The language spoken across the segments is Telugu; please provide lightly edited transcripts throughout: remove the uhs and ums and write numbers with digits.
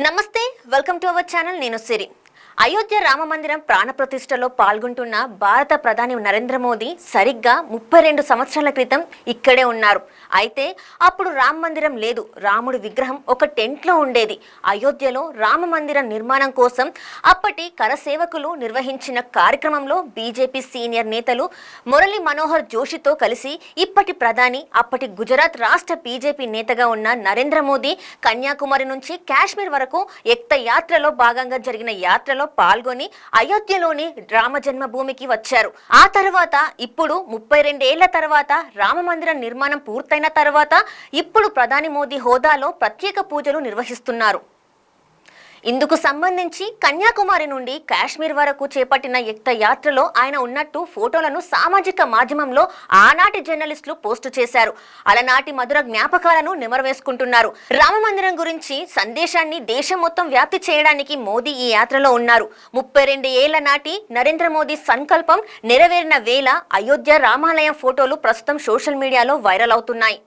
నమస్తే, వెల్కమ్ టు అవర్ ఛానల్. నేను సిరి. అయోధ్య రామ మందిరం ప్రాణప్రతిష్ఠలో పాల్గొంటున్న భారత ప్రధాని నరేంద్ర మోదీ సరిగ్గా 32 సంవత్సరాల క్రితం ఇక్కడే ఉన్నారు. అయితే అప్పుడు రామ మందిరం లేదు, రాముడి విగ్రహం ఒక టెంట్లో ఉండేది. అయోధ్యలో రామ మందిరం నిర్మాణం కోసం అప్పటి కరసేవకులు నిర్వహించిన కార్యక్రమంలో బీజేపీ సీనియర్ నేతలు మురళీ మనోహర్ జోషితో కలిసి ఇప్పటి ప్రధాని, అప్పటి గుజరాత్ రాష్ట్ర బీజేపీ నేతగా ఉన్న నరేంద్ర మోదీ కన్యాకుమారి నుంచి కాశ్మీర్ వరకు ఎక్త యాత్రలో భాగంగా జరిగిన యాత్రలో పాల్గొని అయోధ్యలోని రామ జన్మభూమికి వచ్చారు. ఆ తర్వాత ఇప్పుడు 32 ఏళ్ల తర్వాత రామ మందిరం నిర్మాణం పూర్తయిన తర్వాత ఇప్పుడు ప్రధాని మోదీ హోదాలో ప్రత్యేక పూజలు నిర్వహిస్తున్నారు. ఇందుకు సంబంధించి కన్యాకుమారి నుండి కాశ్మీర్ వరకు చేపట్టిన ఎక్త యాత్రలో ఆయన ఉన్నట్టు ఫోటోలను సామాజిక మాధ్యమంలో ఆనాటి జర్నలిస్టులు పోస్టు చేశారు. అలనాటి మధుర జ్ఞాపకాలను నెమరవేసుకుంటున్నారు. రామ మందిరం గురించి సందేశాన్ని దేశం మొత్తం వ్యాప్తి చేయడానికి మోదీ ఈ యాత్రలో ఉన్నారు. 32 ఏళ్ల నాటి నరేంద్ర మోదీ సంకల్పం నెరవేరిన వేళ అయోధ్య రామాలయం ఫోటోలు ప్రస్తుతం సోషల్ మీడియాలో వైరల్ అవుతున్నాయి.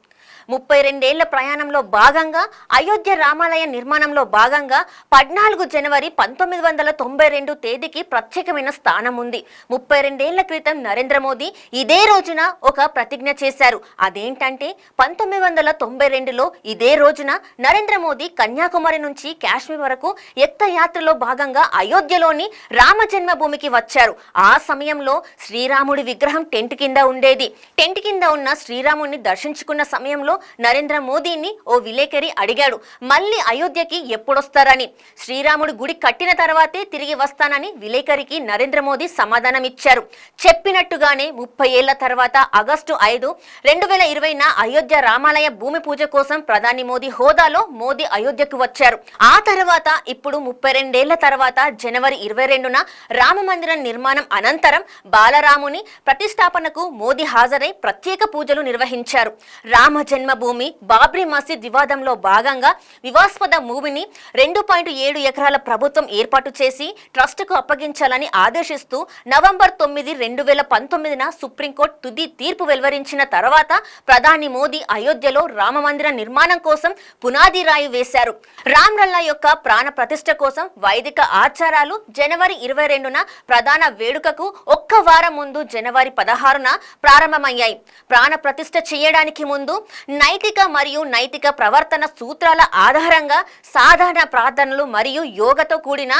32 ఏళ్ల ప్రయాణంలో భాగంగా అయోధ్య రామాలయ నిర్మాణంలో భాగంగా 14 జనవరి 1992 తేదీకి ప్రత్యేకమైన స్థానం ఉంది. 32 ఏళ్ల క్రితం నరేంద్ర మోదీ ఇదే రోజున ఒక ప్రతిజ్ఞ చేశారు. అదేంటంటే 1992లో ఇదే రోజున నరేంద్ర మోదీ కన్యాకుమారి నుంచి కాశ్మీర్ వరకు ఎక్త యాత్రలో భాగంగా అయోధ్యలోని రామ జన్మభూమికి వచ్చారు. ఆ సమయంలో శ్రీరాముడి విగ్రహం టెంట్ కింద ఉండేది. టెంట్ కింద ఉన్న శ్రీరాముడిని దర్శించుకున్న సమయంలో నరేంద్ర మోదీని ఓ విలేకరి అడిగాడు, మళ్ళీ అయోధ్యకి ఎప్పుడొస్తారని. శ్రీరాముడి గుడి కట్టిన తర్వాతే తిరిగి వస్తానని విలేకరికి నరేంద్ర మోదీ సమాధానం ఇచ్చారు. చెప్పినట్టుగానే 30 ఏళ్ల తర్వాత ఆగస్టు 5, 2020న అయోధ్య రామాలయ భూమి పూజ కోసం ప్రధాని మోదీ హోదాలో మోదీ అయోధ్యకు వచ్చారు. ఆ తర్వాత ఇప్పుడు 32 ఏళ్ల తర్వాత జనవరి 22న రామ మందిరం నిర్మాణం అనంతరం బాలరాముని ప్రతిష్టాపనకు మోదీ హాజరై ప్రత్యేక పూజలు నిర్వహించారు. రామ జన్మభూమి బాబ్రీ మసీద్ వివాదంలో భాగంగా వివాస్పద భూమిని 2.7 ఎకరాల ప్రభుత్వం ఏర్పాటు చేసి ట్రస్టుకు అప్పగించాలని ఆదేశిస్తూ నవంబర్ 9, 2019న సుప్రీంకోర్టు తుది తీర్పు వెలువరించిన తర్వాత ప్రధాని మోదీ అయోధ్యలో రామ మందిర నిర్మాణం కోసం పునాది రాయి వేశారు. రామ్ లల్లా యొక్క ప్రాణ ప్రతిష్ఠ కోసం వైదిక ఆచారాలు జనవరి 22న ప్రధాన వేడుకకు ఒక్క వారం ముందు జనవరి 16న ప్రారంభమయ్యాయి. ప్రాణ ప్రతిష్ఠ చేయడానికి ముందు నైతిక మరియు నైతిక ప్రవర్తన సూత్రాల ఆధారంగా సాధారణ ప్రార్థనలు మరియు యోగతో కూడిన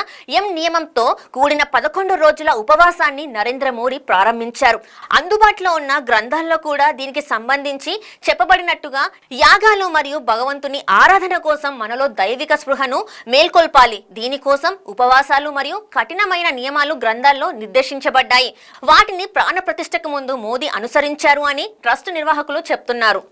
నియమంతో కూడిన 11 రోజుల ఉపవాసాన్ని నరేంద్ర మోదీ ప్రారంభించారు. అందుబాటులో ఉన్న గ్రంథాల్లో కూడా దీనికి సంబంధించి చెప్పబడినట్టుగా యాగాలు మరియు భగవంతుని ఆరాధన కోసం మనలో దైవిక స్పృహను మేల్కొల్పాలి. దీనికోసం ఉపవాసాలు మరియు కఠినమైన నియమాలు గ్రంథాల్లో నిర్దేశించబడ్డాయి. వాటిని ప్రాణ ప్రతిష్ఠకు ముందు మోదీ అనుసరించారు అని ట్రస్ట్ నిర్వాహకులు చెప్తున్నారు.